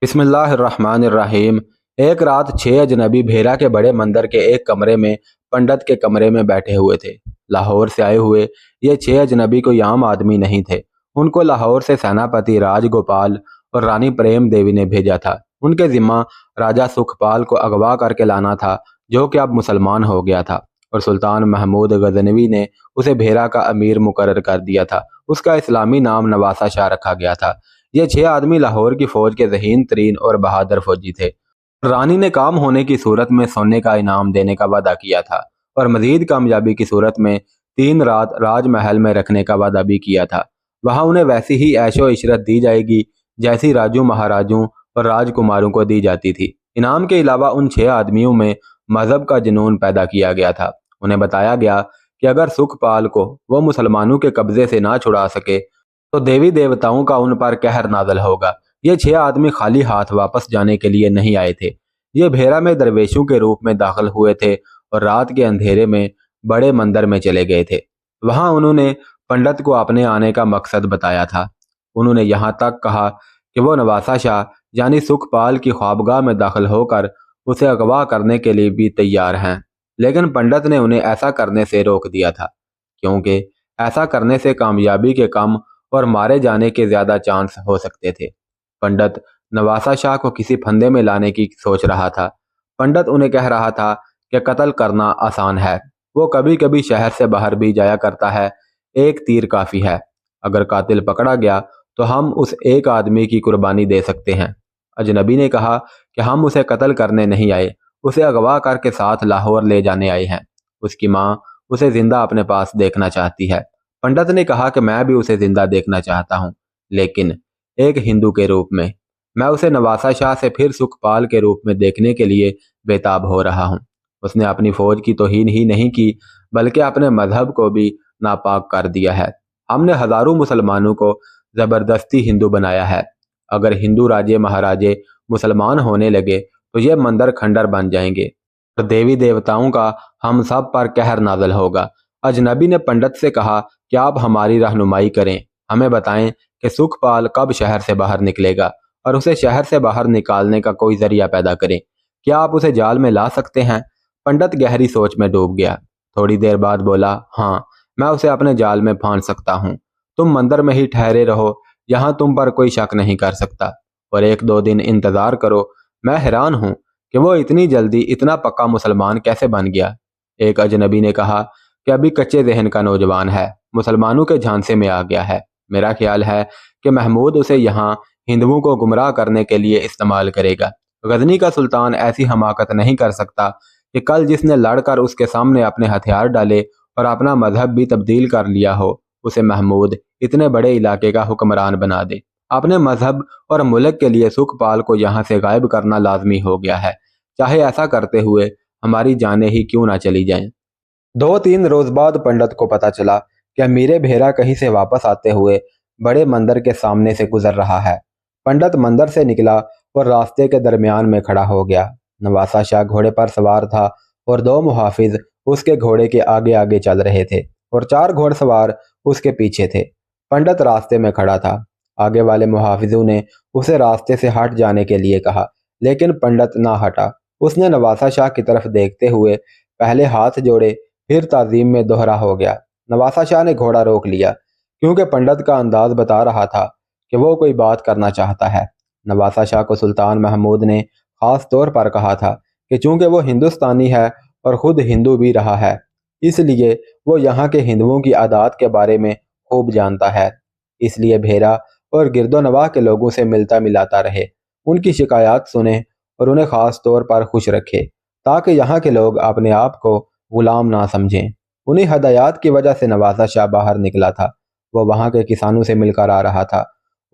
بسم اللہ الرحمن الرحیم۔ ایک رات 6 اجنبی بھیرا کے بڑے مندر کے ایک کمرے میں پنڈت کے کمرے میں بیٹھے ہوئے تھے۔ لاہور سے آئے ہوئے یہ 6 اجنبی کوئی عام آدمی نہیں تھے۔ ان کو لاہور سے سیناپتی راج گوپال اور رانی پریم دیوی نے بھیجا تھا۔ ان کے ذمہ راجہ سکھپال کو اغوا کر کے لانا تھا، جو کہ اب مسلمان ہو گیا تھا، اور سلطان محمود غزنوی نے اسے بھیرا کا امیر مقرر کر دیا تھا۔ اس کا اسلامی نام نواسہ شاہ رکھا گیا تھا۔ یہ 6 آدمی لاہور کی فوج کے ذہین ترین اور بہادر فوجی تھے۔ رانی نے کام ہونے کی صورت میں سونے کا انعام دینے کا وعدہ کیا تھا، اور مزید کامیابی کی صورت میں 3 رات راج محل میں رکھنے کا وعدہ بھی کیا تھا۔ وہاں انہیں ویسی ہی عیش و عشرت دی جائے گی جیسی راجوں مہاراجوں اور راج کماروں کو دی جاتی تھی۔ انعام کے علاوہ ان 6 آدمیوں میں مذہب کا جنون پیدا کیا گیا تھا۔ انہیں بتایا گیا کہ اگر سکھپال کو وہ مسلمانوں کے قبضے سے نہ چھڑا سکے تو دیوی دیوتاؤں کا ان پر قہر نازل ہوگا۔ یہ 6 آدمی خالی ہاتھ واپس جانے کے لیے نہیں آئے تھے۔ یہ بھیرا میں درویشوں کے روپ میں داخل ہوئے تھے اور رات کے اندھیرے میں بڑے مندر میں چلے گئے تھے۔ وہاں انہوں نے پنڈت کو اپنے آنے کا مقصد بتایا تھا۔ انہوں نے یہاں تک کہا کہ وہ نواسہ شاہ یعنی سکھپال کی خوابگاہ میں داخل ہو کر اسے اغوا کرنے کے لیے بھی تیار ہیں، لیکن پنڈت نے انہیں ایسا کرنے سے روک دیا تھا، کیونکہ ایسا کرنے سے کامیابی کے کم اور مارے جانے کے زیادہ چانس ہو سکتے تھے۔ پنڈت نواسہ شاہ کو کسی پھندے میں لانے کی سوچ رہا تھا۔ پنڈت انہیں کہہ رہا تھا کہ قتل کرنا آسان ہے، وہ کبھی کبھی شہر سے باہر بھی جایا کرتا ہے، ایک تیر کافی ہے، اگر قاتل پکڑا گیا تو ہم اس 1 آدمی کی قربانی دے سکتے ہیں۔ اجنبی نے کہا کہ ہم اسے قتل کرنے نہیں آئے، اسے اغوا کر کے ساتھ لاہور لے جانے آئے ہیں۔ اس کی ماں اسے زندہ اپنے پاس دیکھنا چاہتی ہے۔ پنڈت نے کہا کہ میں بھی اسے زندہ دیکھنا چاہتا ہوں، لیکن ایک ہندو کے روپ میں۔ میں اسے نواسہ شاہ سے پھر سکھپال کے روپ میں دیکھنے کے لیے بےتاب ہو رہا ہوں۔ اس نے اپنی فوج کی توہین ہی نہیں کی بلکہ اپنے مذہب کو بھی ناپاک کر دیا ہے۔ ہم نے ہزاروں مسلمانوں کو زبردستی ہندو بنایا ہے۔ اگر ہندو راجے مہاراجے مسلمان ہونے لگے تو یہ مندر کھنڈر بن جائیں گے اور دیوی دیوتاؤں کا ہم سب پر قہر نازل ہوگا۔ اجنبی نے پنڈت سے کہا کہ آپ ہماری رہنمائی کریں، ہمیں بتائیں کہ سکھپال کب شہر سے باہر نکلے گا اور اسے شہر سے باہر نکالنے کا کوئی ذریعہ پیدا کریں۔ کیا آپ اسے جال میں لا سکتے ہیں؟ پنڈت گہری سوچ میں ڈوب گیا۔ تھوڑی دیر بعد بولا، ہاں، میں اسے اپنے جال میں پھانس سکتا ہوں۔ تم مندر میں ہی ٹھہرے رہو، یہاں تم پر کوئی شک نہیں کر سکتا، اور 1-2 دن انتظار کرو۔ میں حیران ہوں کہ وہ اتنی جلدی اتنا پکا مسلمان کیسے بن گیا۔ ایک اجنبی نے کہا کہ ابھی کچے ذہن کا نوجوان ہے، مسلمانوں کے جھانسے میں آ گیا ہے۔ میرا خیال ہے کہ محمود اسے یہاں ہندوؤں کو گمراہ کرنے کے لیے استعمال کرے گا۔ غزنی کا سلطان ایسی حماقت نہیں کر سکتا کہ کل جس نے لڑ کر اس کے سامنے اپنے ہتھیار ڈالے اور اپنا مذہب بھی تبدیل کر لیا ہو، اسے محمود اتنے بڑے علاقے کا حکمران بنا دے۔ اپنے مذہب اور ملک کے لیے سکھپال کو یہاں سے غائب کرنا لازمی ہو گیا ہے، چاہے ایسا کرتے ہوئے ہماری جانیں ہی کیوں نہ چلی جائیں۔ 2-3 روز بعد پنڈت کو پتہ چلا کہ امیر بھیرا کہیں سے واپس آتے ہوئے بڑے مندر کے سامنے سے گزر رہا ہے۔ پنڈت مندر سے نکلا اور راستے کے درمیان میں کھڑا ہو گیا۔ نواسہ شاہ گھوڑے پر سوار تھا اور 2 محافظ اس کے گھوڑے کے آگے آگے چل رہے تھے اور 4 گھوڑ سوار اس کے پیچھے تھے۔ پنڈت راستے میں کھڑا تھا۔ آگے والے محافظوں نے اسے راستے سے ہٹ جانے کے لیے کہا، لیکن پنڈت نہ ہٹا۔ اس نے نواسہ شاہ کی طرف دیکھتے ہوئے پہلے ہاتھ جوڑے، پھر تعظیم میں دوہرا ہو گیا۔ نواسہ شاہ نے گھوڑا روک لیا کیونکہ پنڈت کا انداز بتا رہا تھا کہ وہ کوئی بات کرنا چاہتا ہے۔ نواسہ شاہ کو سلطان محمود نے خاص طور پر کہا تھا کہ چونکہ وہ ہندوستانی ہے اور خود ہندو بھی رہا ہے، اس لیے وہ یہاں کے ہندوؤں کی عادات کے بارے میں خوب جانتا ہے، اس لیے بھیرا اور گرد و نواح کے لوگوں سے ملتا ملاتا رہے، ان کی شکایات سنے اور انہیں خاص طور پر خوش رکھے تاکہ یہاں کے لوگ اپنے آپ کو غلام نہ سمجھیں۔ انہی ہدایات کی وجہ سے نواسہ شاہ باہر نکلا تھا۔ وہ وہاں کے کسانوں سے مل کر آ رہا تھا۔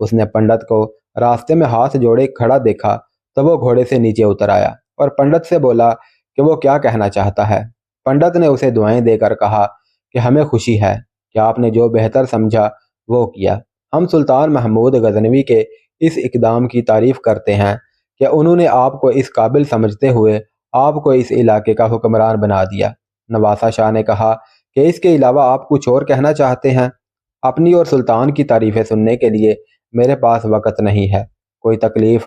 اس نے پنڈت کو راستے میں ہاتھ جوڑے کھڑا دیکھا تو وہ گھوڑے سے نیچے اتر آیا اور پنڈت سے بولا کہ وہ کیا کہنا چاہتا ہے۔ پنڈت نے اسے دعائیں دے کر کہا کہ ہمیں خوشی ہے کہ آپ نے جو بہتر سمجھا وہ کیا۔ ہم سلطان محمود غزنوی کے اس اقدام کی تعریف کرتے ہیں کہ انہوں نے آپ کو اس قابل سمجھتے ہوئے آپ کو اس علاقے کا حکمران بنا دیا۔ نواسہ شاہ نے کہا کہ اس کے علاوہ آپ کچھ اور کہنا چاہتے ہیں؟ اپنی اور سلطان کی تعریفیں سننے کے لیے میرے پاس وقت نہیں ہے۔ کوئی تکلیف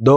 2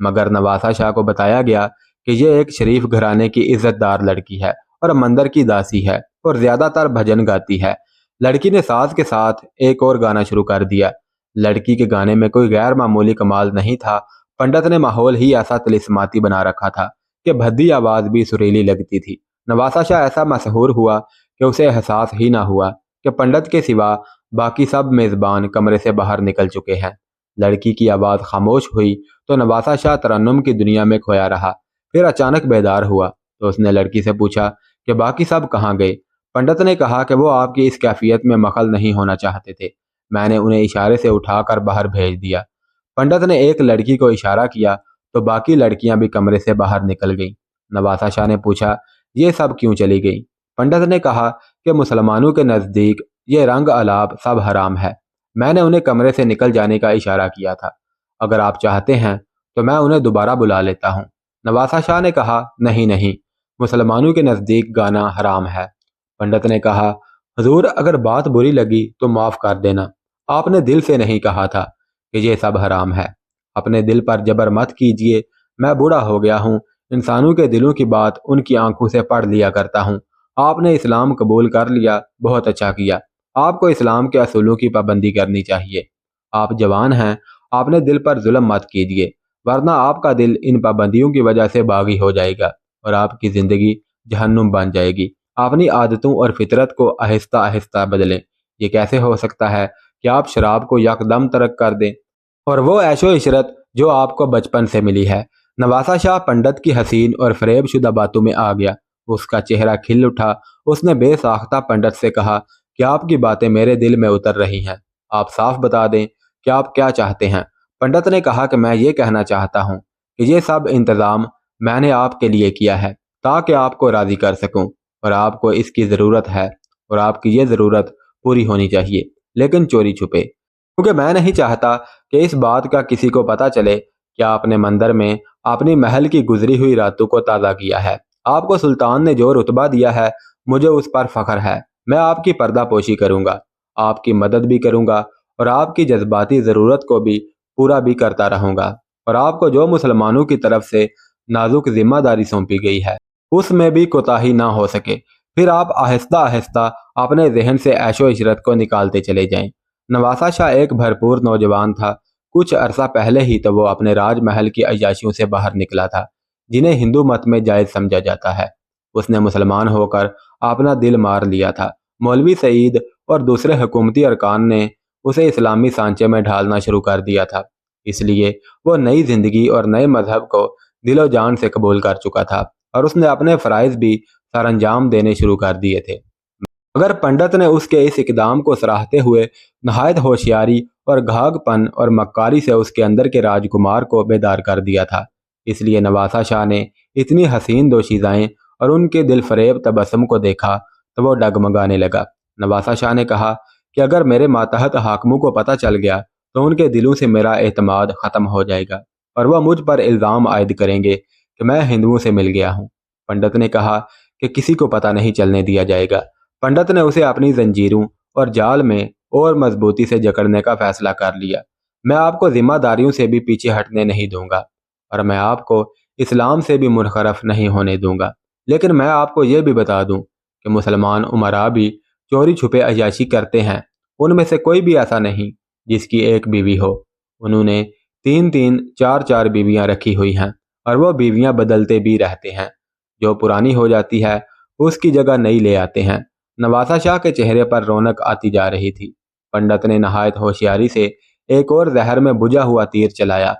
مگر نواسہ شاہ کو بتایا گیا کہ یہ ایک شریف گھرانے کی عزت دار لڑکی ہے اور مندر کی داسی ہے اور زیادہ تر بھجن گاتی ہے۔ لڑکی نے ساز کے ساتھ ایک اور گانا شروع کر دیا۔ لڑکی کے گانے میں کوئی غیر معمولی کمال نہیں تھا، پنڈت نے ماحول ہی ایسا طلسماتی بنا رکھا تھا کہ بھدی آواز بھی سریلی لگتی تھی۔ نواسہ شاہ ایسا مسحور ہوا کہ اسے احساس ہی نہ ہوا کہ پنڈت کے سوا باقی سب میزبان کمرے سے باہر نکل چکے ہیں۔ لڑکی کی آواز خاموش ہوئی تو نواسہ شاہ ترنم کی دنیا میں کھویا رہا۔ پھر اچانک بیدار ہوا تو اس نے لڑکی سے پوچھا کہ باقی سب کہاں گئے؟ پنڈت نے کہا کہ وہ آپ کی اس کیفیت میں مخل نہیں ہونا چاہتے تھے، میں نے انہیں اشارے سے اٹھا کر باہر بھیج دیا۔ پنڈت نے ایک لڑکی کو اشارہ کیا تو باقی لڑکیاں بھی کمرے سے باہر نکل گئیں۔ نواسہ شاہ نے پوچھا یہ سب کیوں چلی گئیں؟ پنڈت نے کہا کہ مسلمانوں کے نزدیک یہ رنگ آلاب سب حرام ہے، میں نے انہیں کمرے سے نکل جانے کا اشارہ کیا تھا، اگر آپ چاہتے ہیں تو میں انہیں دوبارہ بلا لیتا ہوں۔ نواسہ شاہ نے کہا نہیں نہیں، مسلمانوں کے نزدیک گانا حرام ہے۔ پنڈت نے کہا حضور اگر بات بری لگی تو معاف کر دینا، آپ نے دل سے نہیں کہا تھا کہ یہ سب حرام ہے، اپنے دل پر جبر مت کیجئے، میں بوڑھا ہو گیا ہوں، انسانوں کے دلوں کی بات ان کی آنکھوں سے پڑھ لیا کرتا ہوں۔ آپ نے اسلام قبول کر لیا، بہت اچھا کیا، آپ کو اسلام کے اصولوں کی پابندی کرنی چاہیے۔ آپ جوان ہیں، آپ نے دل پر ظلم مت کیجئے، ورنہ آپ کا دل ان پابندیوں کی وجہ سے باغی ہو جائے گا اور آپ کی زندگی جہنم بن جائے گی۔ اپنی عادتوں اور فطرت کو آہستہ آہستہ بدلیں۔ یہ کیسے ہو سکتا ہے کہ آپ شراب کو یکدم ترک کر دیں اور وہ عیش و عشرت جو آپ کو بچپن سے ملی ہے؟ نواسہ شاہ پنڈت کی حسین اور فریب شدہ باتوں میں آ گیا، اس کا چہرہ کھل اٹھا۔ اس نے بے ساختہ پنڈت سے کہا کہ آپ کی باتیں میرے دل میں اتر رہی ہیں، آپ صاف بتا دیں کہ آپ کیا چاہتے ہیں۔ پنڈت نے کہا کہ میں یہ کہنا چاہتا ہوں کہ یہ سب انتظام میں نے آپ کے لیے کیا ہے تاکہ آپ کو راضی کر سکوں، اور آپ کو اس کی ضرورت ہے اور آپ کی یہ ضرورت پوری ہونی چاہیے، لیکن چوری چھپے، کیونکہ میں نہیں چاہتا کہ اس بات کا کسی کو پتہ چلے کہ آپ نے مندر میں اپنی محل کی گزری ہوئی راتوں کو تازہ کیا ہے۔ آپ کو سلطان نے جو رتبہ دیا ہے مجھے اس پر فخر ہے، میں آپ کی پردہ پوشی کروں گا، آپ کی مدد بھی کروں گا اور آپ کی جذباتی ضرورت کو بھی پورا بھی کرتا رہوں گا، اور آپ کو جو مسلمانوں کی طرف سے نازک ذمہ داری سونپی گئی ہے اس میں بھی کوتاہی نہ ہو سکے۔ پھر آپ آہستہ آہستہ اپنے ذہن سے عیش و عشرت کو نکالتے چلے جائیں۔ نواسہ شاہ ایک بھرپور نوجوان تھا، کچھ عرصہ پہلے ہی تو وہ اپنے راج محل کی عیاشیوں سے باہر نکلا تھا جنہیں ہندو مت میں جائز سمجھا جاتا ہے۔ اس نے مسلمان ہو کر اپنا دل مار لیا تھا۔ مولوی سعید اور دوسرے حکومتی ارکان نے اسے اسلامی سانچے میں ڈھالنا شروع کر دیا تھا، اس لیے وہ نئی زندگی اور نئے مذہب کو دل و جان سے قبول کر چکا تھا اور اس نے اپنے فرائض بھی سر انجام دینے شروع کر دیے تھے۔ مگر پنڈت نے اس کے اس اقدام کو سراہتے ہوئے نہایت ہوشیاری اور گھاگ پن اور مکاری سے اس کے اندر کے راجکمار کو بیدار کر دیا تھا۔ اس لیے نواسہ شاہ نے اتنی حسین دوشیزائیں اور ان کے دل فریب تبسم کو دیکھا تو وہ ڈگمگانے لگا۔ نواسہ شاہ نے کہا کہ اگر میرے ماتحت حاکموں کو پتہ چل گیا تو ان کے دلوں سے میرا اعتماد ختم ہو جائے گا اور وہ مجھ پر الزام عائد کریں گے کہ میں ہندوؤں سے مل گیا ہوں۔ پنڈت نے کہا کہ کسی کو پتہ نہیں چلنے دیا جائے گا۔ پنڈت نے اسے اپنی زنجیروں اور جال میں اور مضبوطی سے جکڑنے کا فیصلہ کر لیا۔ میں آپ کو ذمہ داریوں سے بھی پیچھے ہٹنے نہیں دوں گا اور میں آپ کو اسلام سے بھی منحرف نہیں ہونے دوں گا، لیکن میں آپ کو یہ بھی بتا دوں کہ مسلمان امراء بھی چوری چھپے عیاشی کرتے ہیں، ان میں سے کوئی بھی ایسا نہیں جس کی ایک بیوی ہو، انہوں نے 3 4 بیویاں رکھی ہوئی ہیں اور وہ بیویاں بدلتے بھی رہتے ہیں، جو پرانی ہو جاتی ہے اس کی جگہ نئی لے آتے ہیں۔ نواسہ شاہ کے چہرے پر رونق آتی جا رہی تھی۔ پنڈت نے نہایت ہوشیاری سے ایک اور زہر میں بجھا ہوا تیر چلایا۔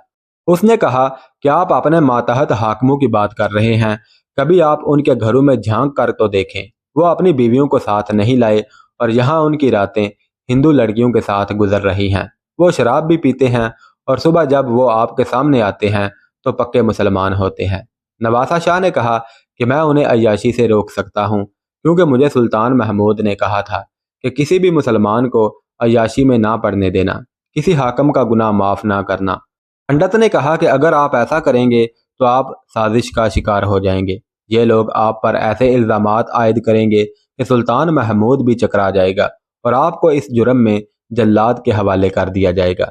اس نے کہا کہ آپ اپنے ماتحت حاکموں کی بات کر رہے ہیں، کبھی آپ ان کے گھروں میں جھانک کر تو دیکھیں، وہ اپنی بیویوں کو ساتھ نہیں لائے اور یہاں ان کی راتیں ہندو لڑکیوں کے ساتھ گزر رہی ہیں۔ وہ شراب بھی پیتے ہیں اور صبح جب وہ آپ کے سامنے آتے ہیں تو پکے مسلمان ہوتے ہیں۔ نواسہ شاہ نے کہا کہ میں انہیں عیاشی سے روک سکتا ہوں کیونکہ مجھے سلطان محمود نے کہا تھا کہ کسی بھی مسلمان کو عیاشی میں نہ پڑنے دینا، کسی حاکم کا گناہ معاف نہ کرنا۔ پنڈت نے کہا کہ اگر آپ ایسا کریں گے تو آپ سازش کا شکار ہو جائیں گے، یہ لوگ آپ پر ایسے الزامات عائد کریں گے کہ سلطان محمود بھی چکرا جائے گا اور آپ کو اس جرم میں جلاد کے حوالے کر دیا جائے گا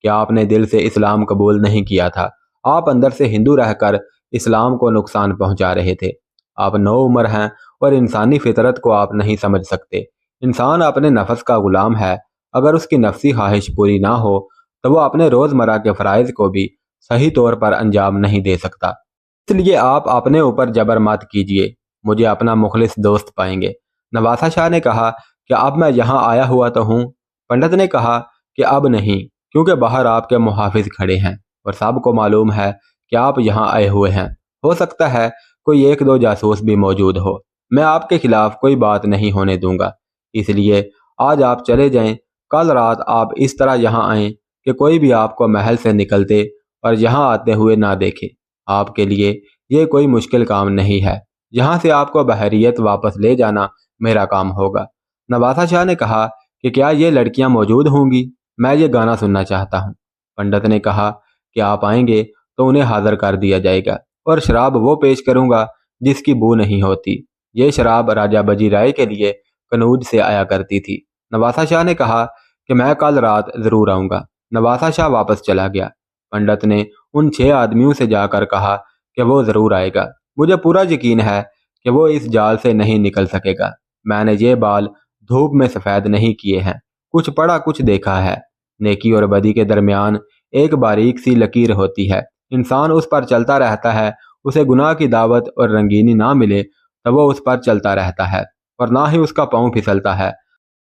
کہ آپ نے دل سے اسلام قبول نہیں کیا تھا، آپ اندر سے ہندو رہ کر اسلام کو نقصان پہنچا رہے تھے۔ آپ نو عمر ہیں اور انسانی فطرت کو آپ نہیں سمجھ سکتے۔ انسان اپنے نفس کا غلام ہے۔ اگر اس کی نفسی خواہش پوری نہ ہو تو وہ اپنے روزمرہ کے فرائض کو بھی صحیح طور پر انجام نہیں دے سکتا۔ اس لیے آپ اپنے اوپر جبر مت کیجیے، مجھے اپنا مخلص دوست پائیں گے۔ نواسا شاہ نے کہا کہ اب میں یہاں آیا ہوا تو ہوں۔ پنڈت نے کہا کہ اب نہیں، کیونکہ باہر آپ کے محافظ کھڑے ہیں اور سب کو معلوم ہے کہ آپ یہاں آئے ہوئے ہیں۔ ہو سکتا ہے کوئی ایک دو جاسوس بھی موجود ہو۔ میں آپ کے خلاف کوئی بات نہیں ہونے دوں گا، اس لیے آج آپ چلے جائیں۔ کل رات آپ اس طرح یہاں آئیں کہ کوئی بھی آپ کو محل سے نکلتے اور یہاں آتے ہوئے نہ دیکھے۔ آپ کے لیے یہ کوئی مشکل کام نہیں ہے۔ یہاں سے آپ کو بحریت واپس لے جانا میرا کام ہوگا۔ نواسا شاہ نے کہا کہ کیا یہ لڑکیاں موجود ہوں گی؟ میں یہ گانا سننا چاہتا ہوں۔ پنڈت نے کہا کہ آپ آئیں گے تو انہیں حاضر کر دیا جائے گا اور شراب وہ پیش کروں گا جس کی بو نہیں ہوتی۔ یہ شراب راجہ بجی رائے کے لیے کنوج سے آیا کرتی تھی۔ نواسا شاہ نے کہا کہ میں کل رات ضرور آؤں گا۔ نواسا شاہ واپس چلا گیا۔ پنڈت نے ان 6 آدمیوں سے جا کر کہا کہ وہ ضرور آئے گا۔ مجھے پورا یقین ہے کہ وہ اس جال سے نہیں نکل سکے گا۔ میں نے یہ بال دھوپ میں سفید نہیں کیے ہیں، کچھ پڑھا کچھ دیکھا ہے۔ نیکی اور بدی کے درمیان ایک باریک سی لکیر ہوتی ہے، انسان اس پر چلتا رہتا ہے۔ اسے گناہ کی دعوت اور رنگینی نہ ملے تو وہ اس پر چلتا رہتا ہے اور نہ ہی اس کا پاؤں پھسلتا ہے۔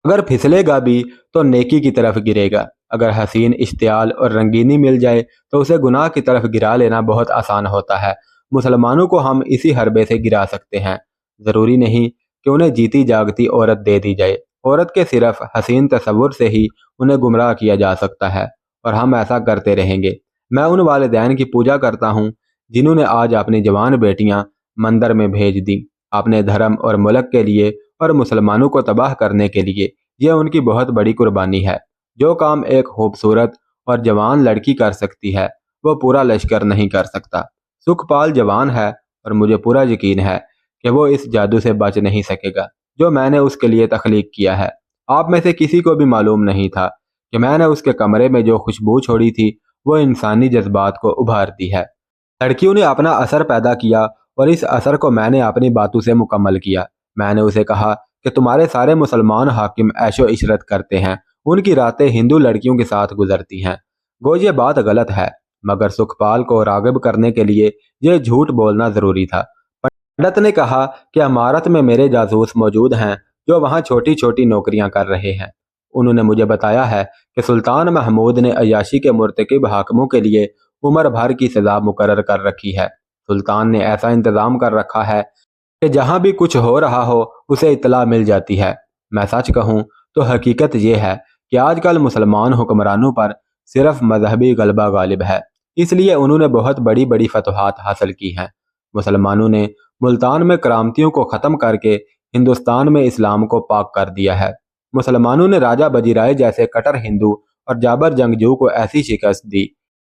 اگر پھسلے گا بھی تو نیکی کی طرف گرے گا۔ اگر حسین اشتعال اور رنگینی مل جائے تو اسے گناہ کی طرف گرا لینا بہت آسان ہوتا ہے۔ مسلمانوں کو ہم اسی حربے سے گرا سکتے ہیں۔ ضروری نہیں کہ انہیں جیتی جاگتی عورت دے دی جائے۔ عورت کے صرف حسین تصور سے ہی انہیں گمراہ کیا جا سکتا ہے، اور ہم ایسا کرتے رہیں گے۔ میں ان والدین کی پوجا کرتا ہوں جنہوں نے آج اپنی جوان بیٹیاں مندر میں بھیج دیں، اپنے دھرم اور ملک کے لیے اور مسلمانوں کو تباہ کرنے کے لیے۔ یہ ان کی بہت بڑی قربانی ہے۔ جو کام ایک خوبصورت اور جوان لڑکی کر سکتی ہے وہ پورا لشکر نہیں کر سکتا۔ سکھ پال جوان ہے اور مجھے پورا یقین ہے کہ وہ اس جادو سے بچ نہیں سکے گا جو میں نے اس کے لیے تخلیق کیا ہے۔ آپ میں سے کسی کو بھی معلوم نہیں تھا کہ میں نے اس کے کمرے میں جو خوشبو چھوڑی تھی وہ انسانی جذبات کو ابھارتی ہے۔ لڑکیوں نے اپنا اثر پیدا کیا اور اس اثر کو میں نے اپنی باتوں سے مکمل کیا۔ میں نے اسے کہا کہ تمہارے سارے مسلمان حاکم عیش و عشرت کرتے ہیں، ان کی راتیں ہندو لڑکیوں کے ساتھ گزرتی ہیں۔ گو یہ بات غلط ہے، مگر سکھ پال کو راغب کرنے کے لیے یہ جھوٹ بولنا ضروری تھا۔ پنڈت نے کہا کہ عمارت میں میرے جاسوس موجود ہیں جو وہاں چھوٹی چھوٹی نوکریاں کر رہے ہیں۔ انہوں نے مجھے بتایا ہے کہ سلطان محمود نے عیاشی کے مرتکب حاکموں کے لیے عمر بھر کی سزا مقرر کر رکھی ہے۔ سلطان نے ایسا انتظام کر رکھا ہے کہ جہاں بھی کچھ ہو رہا ہو اسے اطلاع مل جاتی ہے۔ میں سچ کہوں تو حقیقت یہ ہے کہ آج کل مسلمان حکمرانوں پر صرف مذہبی غلبہ غالب ہے، اس لیے انہوں نے بہت بڑی بڑی فتوحات حاصل کی ہیں۔ مسلمانوں نے ملتان میں کرامتیوں کو ختم کر کے ہندوستان میں اسلام کو پاک کر دیا ہے۔ مسلمانوں نے راجہ بجی رائے جیسے کٹر ہندو اور جابر جنگجو کو ایسی شکست دی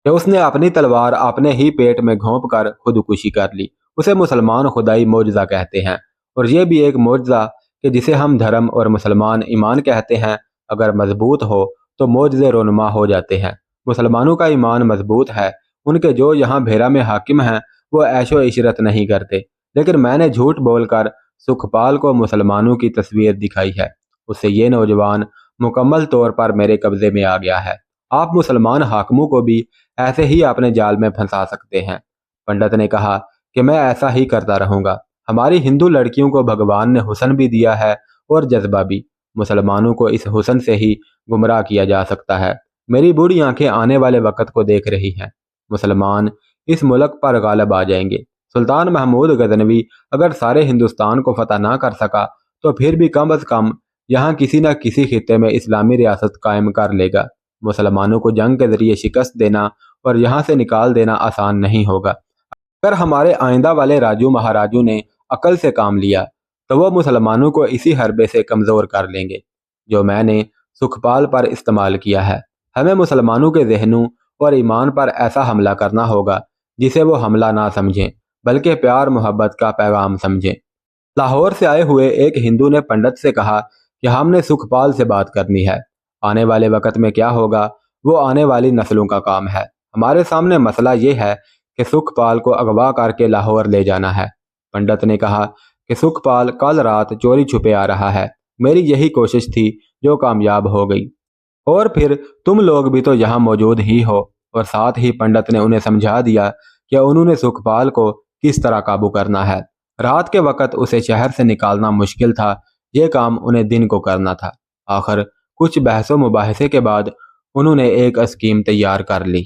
کہ اس نے اپنی تلوار اپنے ہی پیٹ میں گھونپ کر خودکشی کر لی۔ اسے مسلمان خدائی معجزہ کہتے ہیں، اور یہ بھی ایک معجزہ کہ جسے ہم دھرم اور مسلمان ایمان کہتے ہیں، اگر مضبوط ہو تو معجزے رونما ہو جاتے ہیں۔ مسلمانوں کا ایمان مضبوط ہے۔ ان کے جو یہاں بھیرا میں حاکم ہیں وہ عیش و عشرت نہیں کرتے، لیکن میں نے جھوٹ بول کر سکھ پال کو مسلمانوں کی تصویر دکھائی ہے۔ اس سے یہ نوجوان مکمل طور پر میرے قبضے میں آ گیا ہے۔ آپ مسلمان حاکموں کو بھی ایسے ہی اپنے جال میں پھنسا سکتے ہیں۔ پنڈت نے کہا کہ میں ایسا ہی کرتا رہوں گا۔ ہماری ہندو لڑکیوں کو بھگوان نے حسن بھی دیا ہے اور جذبہ بھی۔ مسلمانوں کو اس حسن سے ہی گمراہ کیا جا سکتا ہے۔ میری بوڑھی آنکھیں آنے والے وقت کو دیکھ رہی ہیں۔ مسلمان اس ملک پر غالب آ جائیں گے۔ سلطان محمود غزنوی اگر سارے ہندوستان کو فتح نہ کر سکا تو پھر بھی کم از کم یہاں کسی نہ کسی خطے میں اسلامی ریاست قائم کر لے گا۔ مسلمانوں کو جنگ کے ذریعے شکست دینا اور یہاں سے نکال دینا آسان نہیں ہوگا۔ اگر ہمارے آئندہ والے راجو مہاراجوں نے عقل سے کام لیا تو وہ مسلمانوں کو اسی حربے سے کمزور کر لیں گے جو میں نے سکھ پال پر استعمال کیا ہے۔ ہمیں مسلمانوں کے ذہنوں اور ایمان پر ایسا حملہ کرنا ہوگا جسے وہ حملہ نہ سمجھیں بلکہ پیار محبت کا پیغام سمجھیں۔ لاہور سے آئے ہوئے ایک ہندو نے پنڈت سے کہا کہ ہم نے سکھ پال سے بات کرنی ہے۔ آنے والے وقت میں کیا ہوگا وہ آنے والی نسلوں کا کام ہے۔ ہمارے سامنے مسئلہ یہ ہے کہ سکھپال کو اغوا کر کے لاہور لے جانا ہے۔ پنڈت نے کہا کہ سکھپال کل رات چوری چھپے آ رہا ہے، میری یہی کوشش تھی جو کامیاب ہو گئی، اور پھر تم لوگ بھی تو یہاں موجود ہی ہو۔ اور ساتھ ہی پنڈت نے انہیں سمجھا دیا کہ انہوں نے سکھپال کو کس طرح قابو کرنا ہے۔ رات کے وقت اسے شہر سے نکالنا مشکل تھا، یہ کام انہیں دن کو کرنا تھا۔ آخر کچھ بحث و مباحثے کے بعد انہوں نے ایک اسکیم تیار کر لی۔